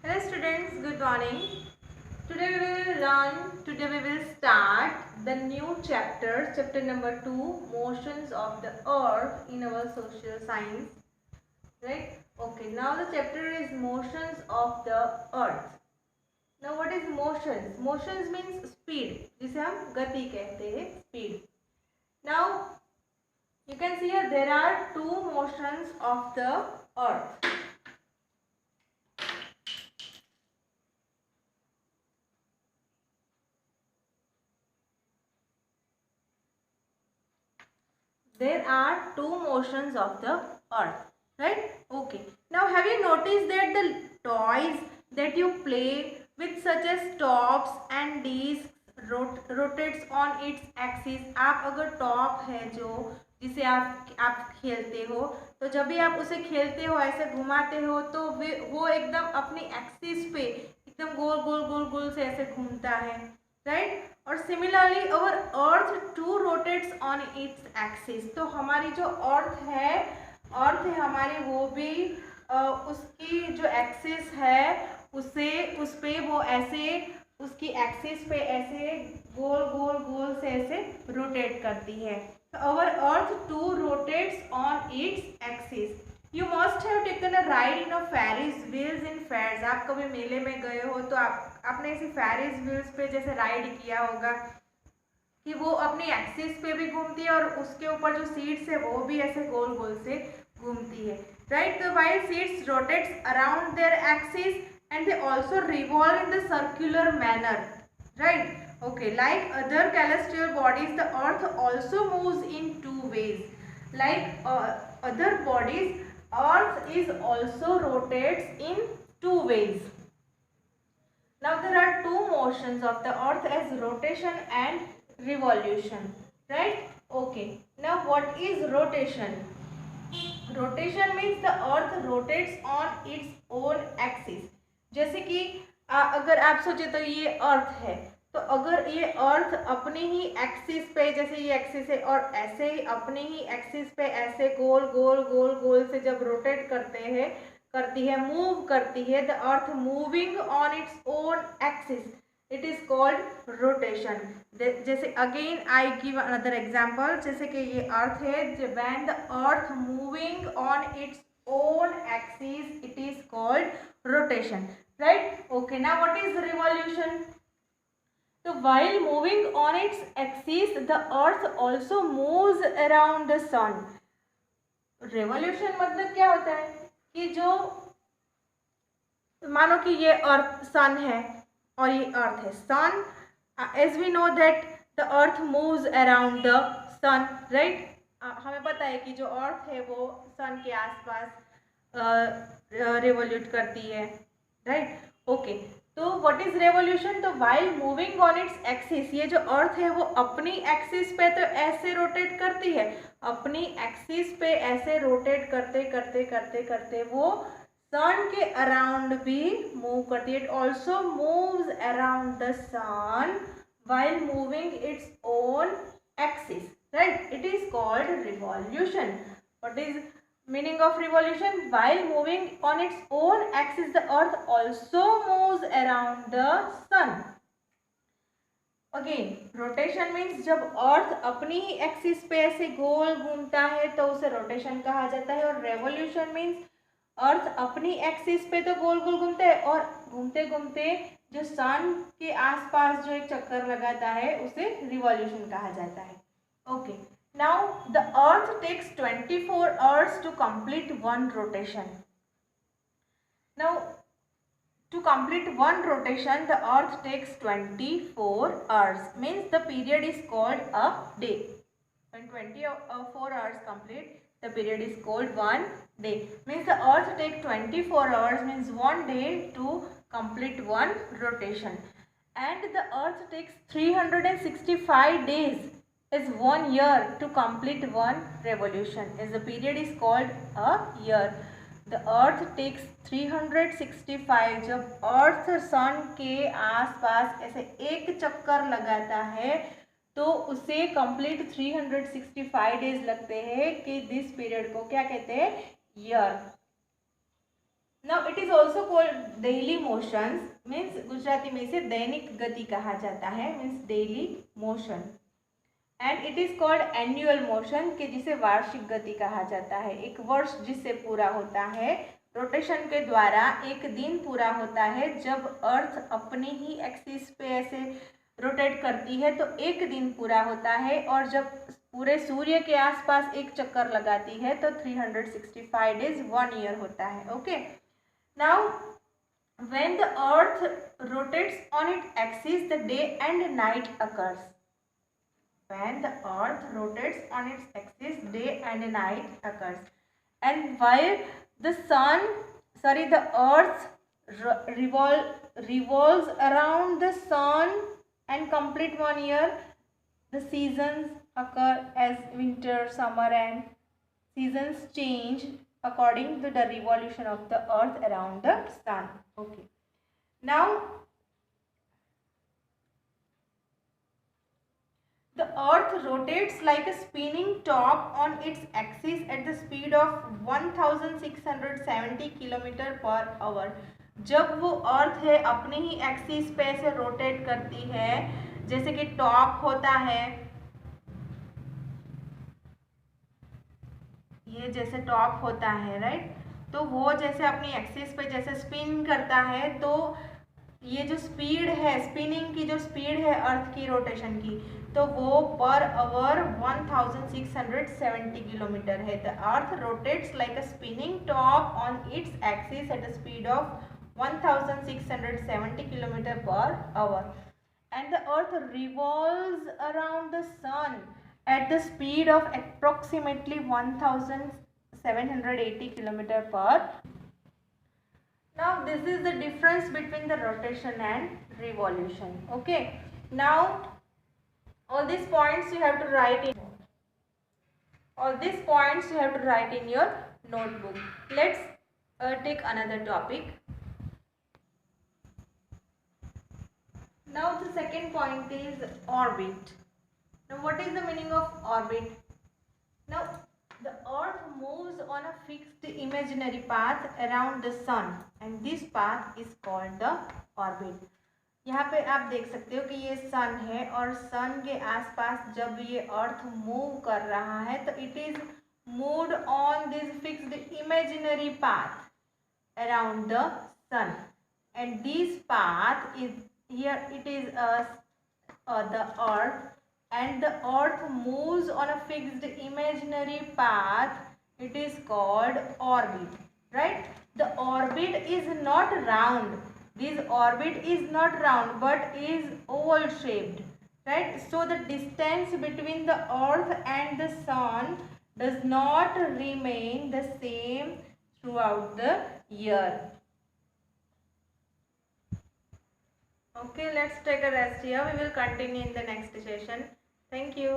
Hello students, good morning. Today we will start the new chapter, chapter number 2, motions of the earth in our social science. Right? Okay, now the chapter is motions of the earth. Now what is motions? Motions means speed, जिसे हम गति कहते हैं, speed. Now you can see here there are two motions of the earth. There are two motions of the earth, right? Okay. Now have you noticed that the toys that you play with such as tops and discs rotates on its axis. आप अगर top है जो जिसे आप खेलते हो, तो जब भी आप उसे खेलते हो ऐसे घुमाते हो तो वो एकदम अपनी एक्सिस पे एकदम गोल गोल गोल गोल से ऐसे घूमता है, राइट? और similarly our earth too rotates on its axis. तो हमारी जो अर्थ है हमारी, वो भी उसकी जो एक्सिस है उस पे वो ऐसे उसकी एक्सिस पे ऐसे गोल गोल गोल से ऐसे रोटेट करती है. तो our earth too rotates on its axis. You must have taken a ride in a ferris wheels in fairs. आप कभी मेले में गए हो तो आपने ऐसे फेरिस व्हील्स पे जैसे राइड किया होगा कि वो अपनी एक्सिस पे भी घूमती है और उसके ऊपर जो सीट्स है वो भी ऐसे गोल गोल से घूमती है, राइट? तो while seats rotates around their axis and they also revolve in the circular manner, right? Okay, like other celestial bodies, the earth also moves in two ways. Like other bodies, earth is also rotates in two ways. Now there are two motions of the earth as rotation and revolution, right? Okay, now what is rotation? Rotation means the earth rotates on its own axis. जैसे कि अगर आप सोचे तो ये earth है, तो अगर ये अर्थ अपनी ही एक्सिस पे, जैसे ये एक्सिस है और ऐसे ही अपनी ही एक्सिस पे ऐसे गोल गोल गोल गोल से जब रोटेट करती है मूव करती है, the earth moving on its own axis, it is called rotation. जैसे again I give another example. जैसे कि ये अर्थ है, when the earth moving on its own axis, it is called rotation, right? Okay, now what is revolution? So while moving on its axis, the earth also moves around the sun. Revolution मतलब क्या होता है कि जो मानो कि ये अर्थ सन है और ये अर्थ है. Sun, as we know that the earth moves around the sun, right? हमें पता है कि जो अर्थ है वो सन के आसपास रिवॉल्यूट करती है, राइट? ओके, तो व्हाट इज रेवोल्यूशन? तो while moving on its axis, ये जो अर्थ है वो अपनी एक्सिस पे तो ऐसे रोटेट करती है, अपनी एक्सिस पे ऐसे रोटेट करते करते करते करते वो सन के अराउंड भी मूव करती है. It also moves around the sun while moving its own axis, right? It is called revolution. What is meaning of revolution? While moving on its own axis, the earth also moves around the sun. Again, rotation means जब अर्थ अपनी ही axis पे ऐसे गोल घूमता है तो उसे rotation कहा जाता है. और रेवोल्यूशन मीन्स अर्थ अपनी एक्सिस पे तो गोल गोल घूमता है और घूमते घूमते जो सन के आसपास जो एक चक्कर लगाता है उसे रिवॉल्यूशन कहा जाता है. Okay, now the earth takes 24 hours to complete one rotation. Now to complete one rotation, the earth takes 24 hours, means the period is called a day. When 24 hours complete, the period is called one day. Means the earth takes 24 hours, means one day to complete one rotation. And the earth takes 365 days is 1 year to complete one revolution. As the period is called a year. The earth takes 365. जब अर्थ सन के आसपास ऐसे एक चक्कर लगाता है तो उसे कंप्लीट 365 डेज लगते हैं कि दिस पीरियड को क्या कहते हैं? Year. Now it is also called daily motions, means Gujarati में इसे दैनिक गति कहा जाता है, means daily motion. And it is called annual motion, कि जिसे वार्षिक गति कहा जाता है। एक वर्ष जिससे पूरा होता है रोटेशन के द्वारा, एक दिन पूरा होता है जब अर्थ अपनी ही एक्सिस पे ऐसे रोटेट करती है तो एक दिन पूरा होता है, और जब पूरे सूर्य के आसपास एक चक्कर लगाती है तो 365 डेज 1 ईयर होता है। Okay, now when the earth rotates on its axis, the day and night occurs. When the earth rotates on its axis, day and night occurs. And while the the earth revolves around the sun and complete 1 year, the seasons occur as winter, summer, and seasons change according to the revolution of the earth around the sun. Okay, now the earth rotates like a spinning top on its axis at the speed of 1670 kilometre per hour. जब वो अर्थ है अपनी ही axis पे से rotate करती है, जैसे कि टॉप होता है, ये जैसे टॉप होता है, राइट, तो वो जैसे अपनी एक्सिस पे जैसे स्पिन करता है, तो ये जो स्पीड है, स्पिनिंग की जो स्पीड है अर्थ की रोटेशन की, तो वो पर आवर 1670 किलोमीटर है। The earth rotates like a spinning top on its axis at the speed of 1670 kilometre per hour, and the earth revolves around the sun at the speed of approximately 1780 kilometer per. Now this is the difference between the rotation and revolution. Okay, now all these points you have to write in your notebook. Let's take another topic. Now the second point is orbit. Now what is the meaning of orbit? Now the earth moves on a fixed imaginary path around the sun and this path is called the orbit. यहाँ पे आप देख सकते हो कि ये सन है और सन के आसपास जब ये अर्थ मूव कर रहा है तो it is moved on this fixed imaginary path around the sun and this path is here it is the earth, and the earth moves on a fixed imaginary path, it is called orbit, right? The orbit is not round, this orbit is not round but is oval shaped, right? So the distance between the earth and the sun does not remain the same throughout the year. Okay, let's take a rest here. We will continue in the next session. Thank you.